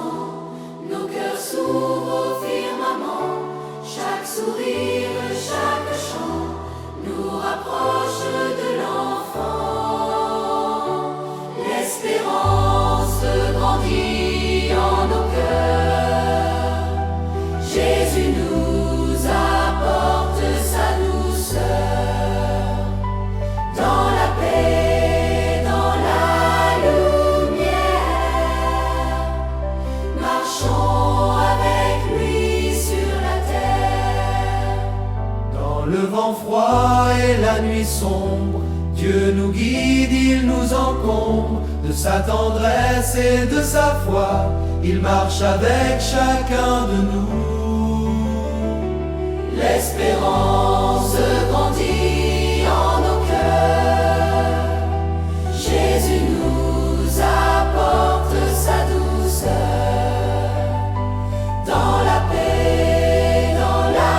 temps, nos cœurs s'ouvrent au firmament. Chaque sourire, chaque chant nous rapproche de l'enfant. L'espérance grandit en nos cœurs. Jésus nous apporte sa douceur. Dans la paix, dans la lumière, marchons avec lui sur la terre. Dans le vent froid et la nuit sombre, Dieu nous guide, il nous encombre. De sa tendresse et de sa foi, il marche avec chacun de nous. L'espérance grandit en nos cœurs. Jésus nous apporte sa douceur. Dans la paix, dans la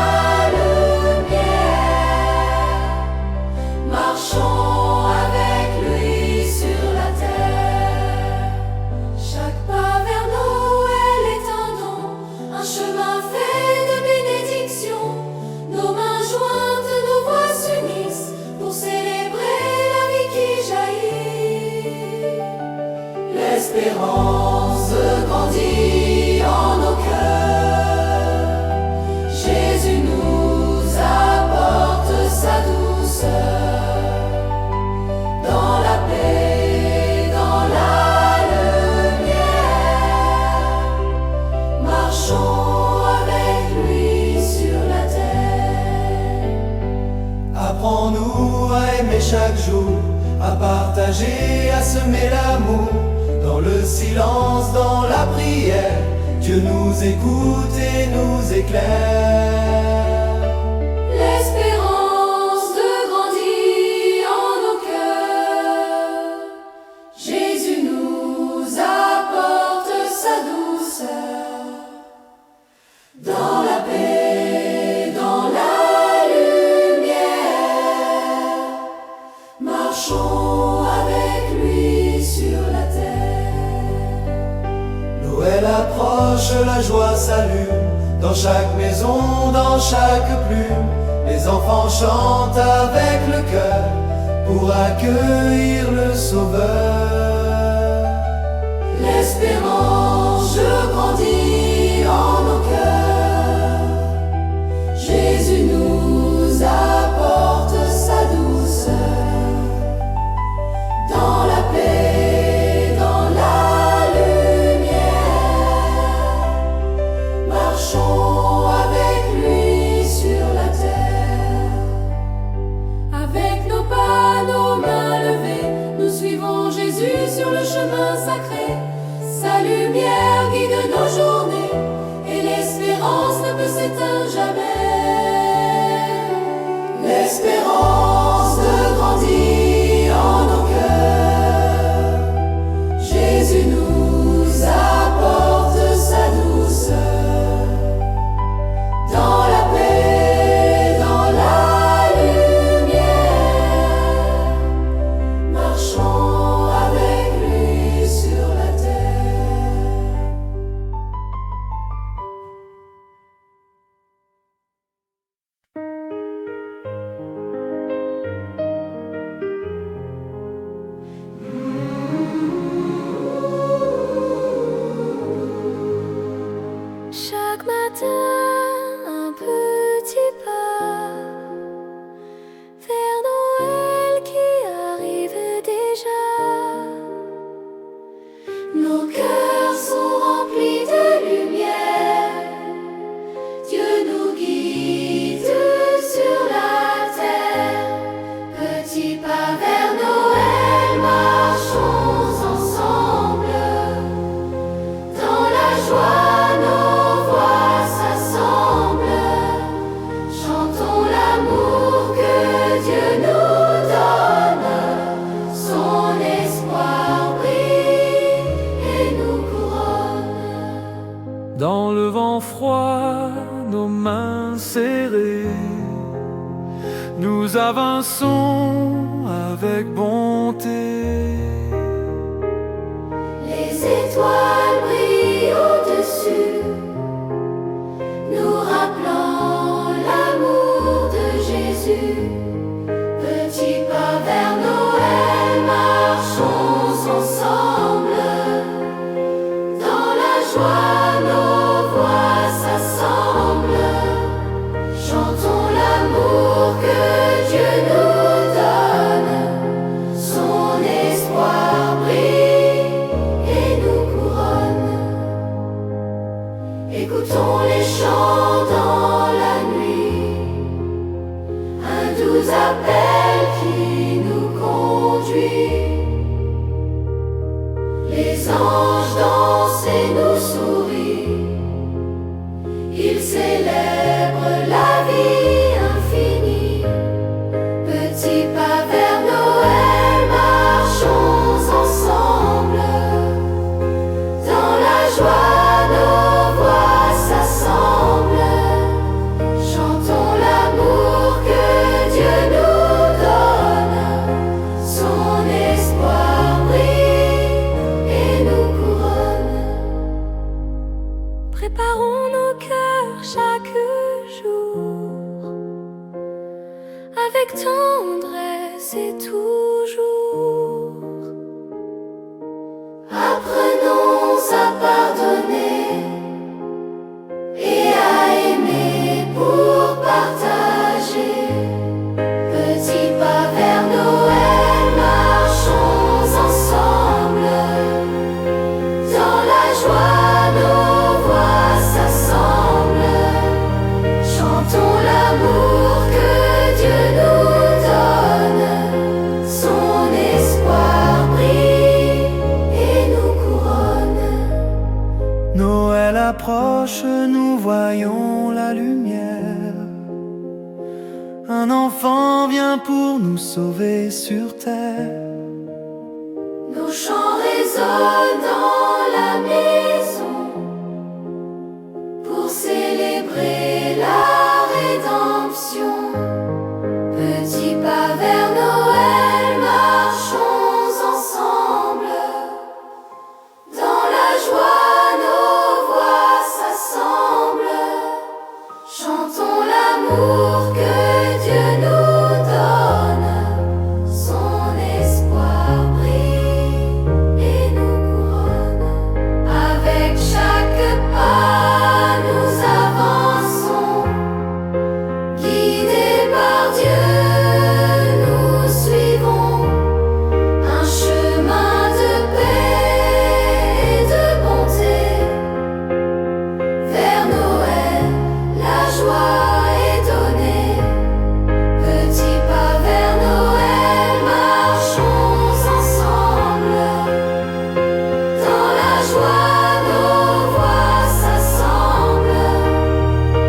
lumière, marchons avec lui sur la terre. Chaque pas vers Noël est un don, un chemin fait de bénédiction. Nos mains jointes, nos voix s'unissent pour célébrer la vie qui jaillit. L'espérance grandit en nos cœurs. Jésus nous apporte sa douceur. Dans la paix, dans la lumière, marchons avec lui sur la terre. Apprends-nous à aimer chaque jour, à partager, à semer l'amour. Dans le silence, dans la prière, Dieu nous écoute et nous éclaire. L'espérance grandit en nos cœurs. Jésus nous apporte sa douceur. Dans la paix, dans la lumière, marchons avec lui sur la terre. Noël approche, la joie s'allume. Dans chaque maison, dans chaque plume, les enfants chantent avec le cœur pour accueillir le Sauveur. L'espérance grandit en nos cœurs. Jésus nous apporte sa douceur. Dans la paix, dans la lumière, marchons avec lui sur la terre. Avec nos pas, nos mains levées, nous suivons Jésus sur le chemin sacré. Sa lumière guide nos journées et l'espérance ne peut s'éteindre jamais. L'espérance grandit en nos cœurs. Jésus nous apporte sa douceur. Dans la paix, dans la lumière, marchons avec lui sur la terre. Chaque matin, un petit pas vers Noël qui arrive déjà. Nos cœurs sont remplis de lumière. Dieu nous guide sur la terre. Petit pas vers Noël, marchons ensemble. Dans la joie, nos voix s'assemblent. Chantons l'amour que Dieu nous donne. Son espoir brille et nous couronne. Dans le vent froid, nos mains serrées, nous avançons avec bonté. Les étoiles brillent au Écoutons les chants dans la nuit, un doux appel qui nous conduit. Les anges dansent et nous sourient, ils célèbrent la vie infinie. Petit pas vers Noël, marchons ensemble. Dans la joie, nos voix s'assemblent. Chantons l'amour que Dieu nous donne. Son espoir brille et nous couronne. Préparons nos cœurs chaque jour avec tendresse et toujours. Apprenons à pardonner et à aimer pour partager. Petit pas vers Noël, marchons ensemble. Dans la joie, nos voix s'assemblent. Chantons l'amour que Dieu nous donne. Son espoir brille et nous couronne. Noël approche, nous voyons la lumière. Un enfant vient pour nous sauver sur terre. Nos chants résonnent dans la maison pour célébrer la rédemption. Petit pas vers Noël, marchons ensemble. Dans la joie, nos voix s'assemblent. Chantons l'amour que Dieu nous donne. Son espoir brille et nous couronne. Avec chaque pas, nous avançons. Guidés par Dieu, nous suivons un chemin de paix et de bonté. Vers Noël, la joie est donnée. Petit pas vers Noël, marchons ensemble. Dans la joie, nos voix s'assemblent.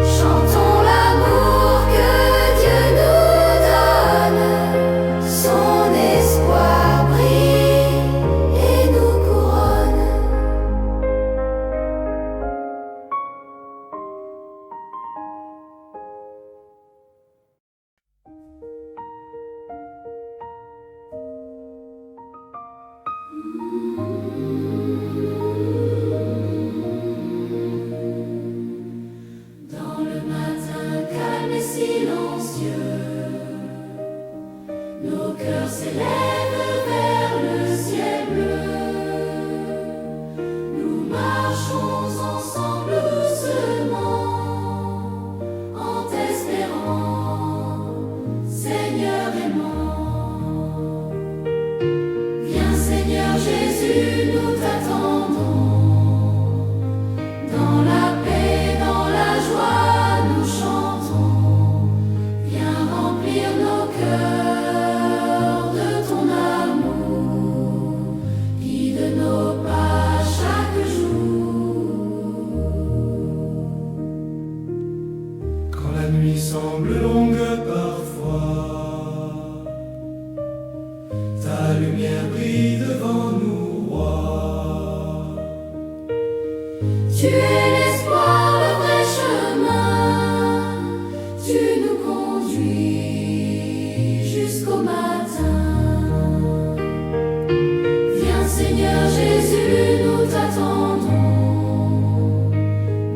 Chantons l'amour que Dieu nous donne. Son espoir brille et nous couronne. Dans le matin calme et silencieux, nos cœurs s'élèvent vers le ciel bleu. Nous marchons ensemble doucement, en t'espérant, Seigneur aimant. Viens Seigneur Jésus, nous t'attendons. Dans la paix, dans la joie, nous chantons. Viens remplir nos cœurs de ton amour. Guide nos pas chaque jour. Quand la nuit semble longue parfois, ta lumière brille devant nous, roi. Tu es l'espoir, le vrai chemin. Tu nous conduis jusqu'au matin. Viens Seigneur Jésus, nous t'attendons.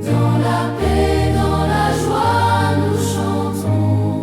Dans la paix, dans la joie, nous chantons.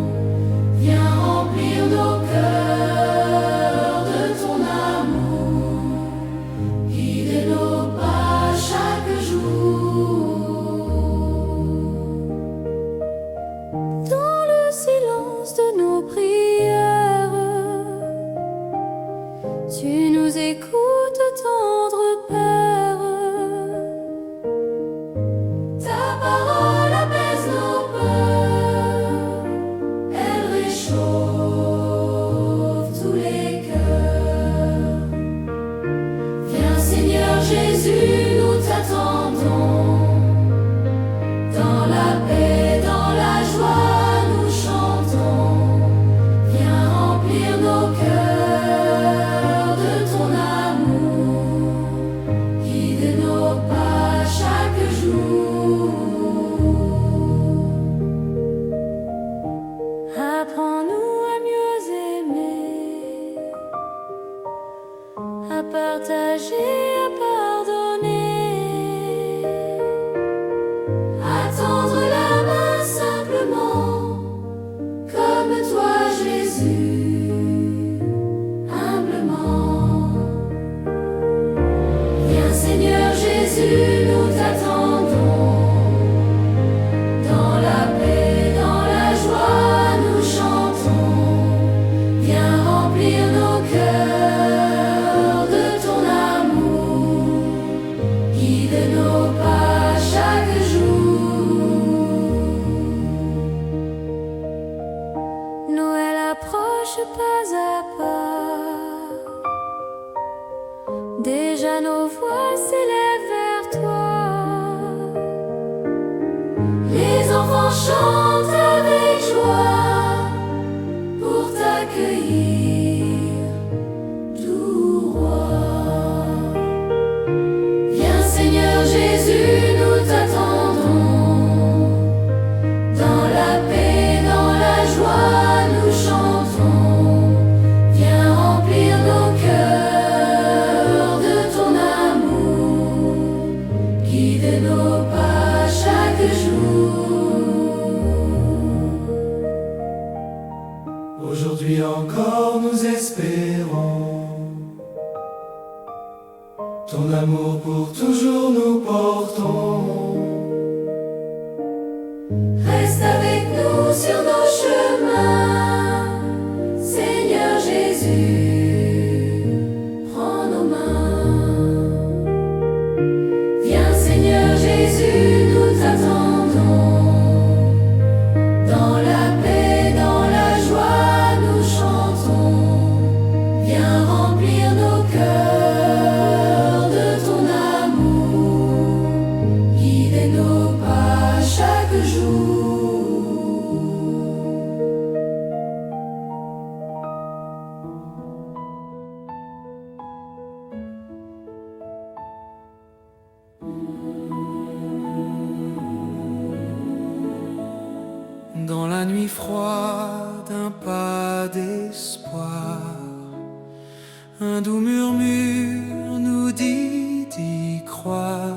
Déjà nos voix s'élèvent vers toi. Les enfants chantent avec joie pour t'accueillir, doux roi. Viens Seigneur Jésus, nous t'attendons. Dans la paix, dans la joie, nous chantons. Viens remplir nos cœurs de ton amour. Guide nos pas chaque jour. Aujourd'hui encore nous espérons. Ton amour pour toujours nous portons. Reste avec nous sur nos chemins, Seigneur Jésus, prends nos mains. Viens Seigneur Jésus, nous t'attendons. Dans la paix, dans la joie, nous chantons. Viens remplir nos cœurs de ton amour. Guide nos pas chaque jour. Dans la nuit froide, un pas d'espoir, un doux murmure nous dit d'y croire.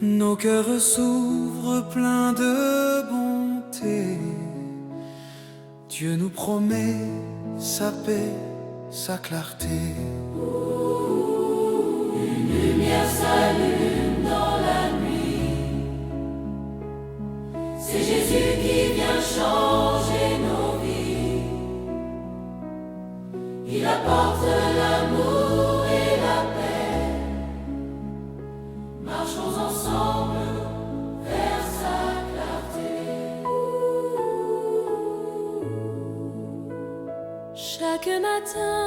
Nos cœurs s'ouvrent pleins de bonté. Dieu nous promet sa paix, sa clarté. Lumière s'allume dans la nuit. C'est Jésus qui vient changer nos vies. Il apporte l'amour et la paix. Marchons ensemble vers sa clarté. Chaque matin,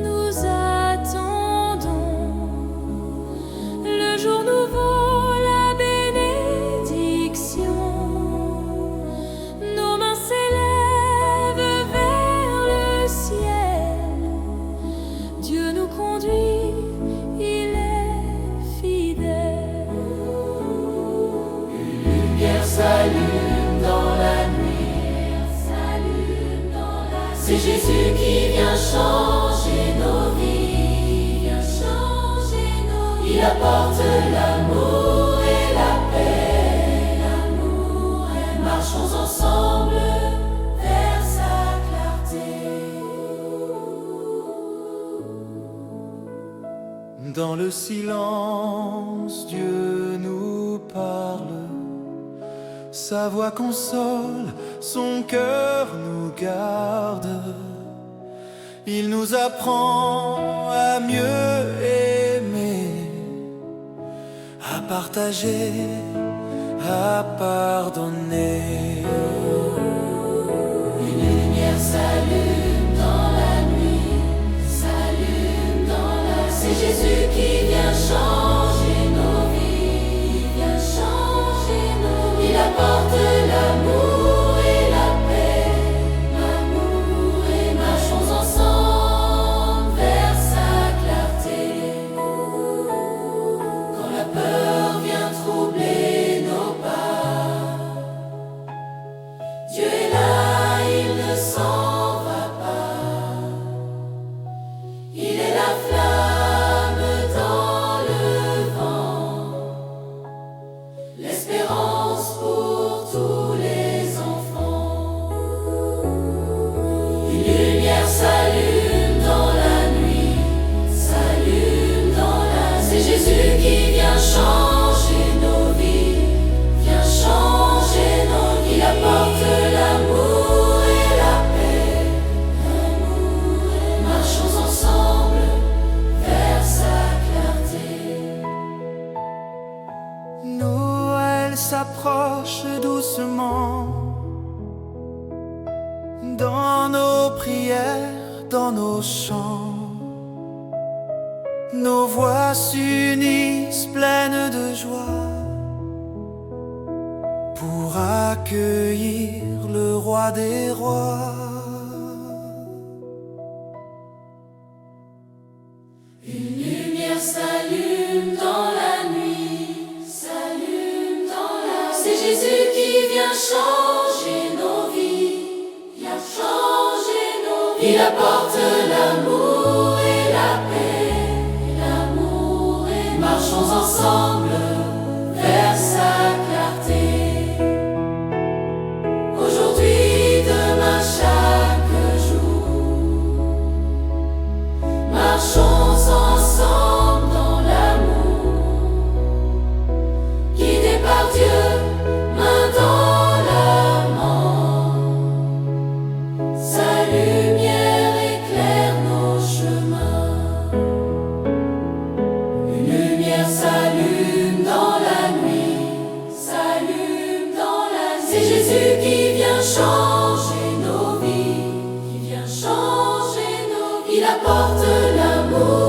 nous attendons le jour nouveau, la bénédiction. Nos mains s'élèvent vers le ciel. Dieu nous conduit, il est fidèle. Lumière s'allume dans la nuit. C'est Jésus qui vient changer nos vies. Il apporte l'amour et la paix. Marchons ensemble vers sa clarté. Dans le silence, Dieu nous parle. Sa voix console, son cœur nous garde. Il nous apprend à mieux aimer, à partager, à pardonner. Une lumière s'allume dans la nuit, s'allume dans la... C'est Jésus qui vient changer nos vies, vient changer nos vies. Il apporte l'amour et la paix, l'amour et marchons ensemble vers sa clarté. Quand la peur vient troubler nos pas, Dieu est là, il ne s'en va pas. Il est la flamme dans le vent, l'espérance pour tous les enfants. Une lumière s'allume dans la nuit, s'allume dans la... C'est Jésus qui vient changer nos vies, vient changer nos vies. Il apporte l'amour et la paix, marchons ensemble vers sa clarté. Noël s'approche doucement. Dans nos prières, dans nos chants, nos voix s'unissent pleines de joie pour accueillir le roi des rois. Une lumière s'allume dans la nuit, s'allume dans la nuit. C'est Jésus qui vient changer nos vies, vient changer nos vies. Il apporte l'amour et la paix, l'amour et marchons ensemble vers sa clarté. Aujourd'hui, demain, chaque jour, marchons ensemble dans l'amour, guidés par Dieu, main dans la main. Sa lumière éclaire nos chemins. Une lumière s'allume dans la nuit, s'allume dans la nuit. C'est Jésus qui vient changer nos vies, qui vient changer nos vies. Il apporte l'amour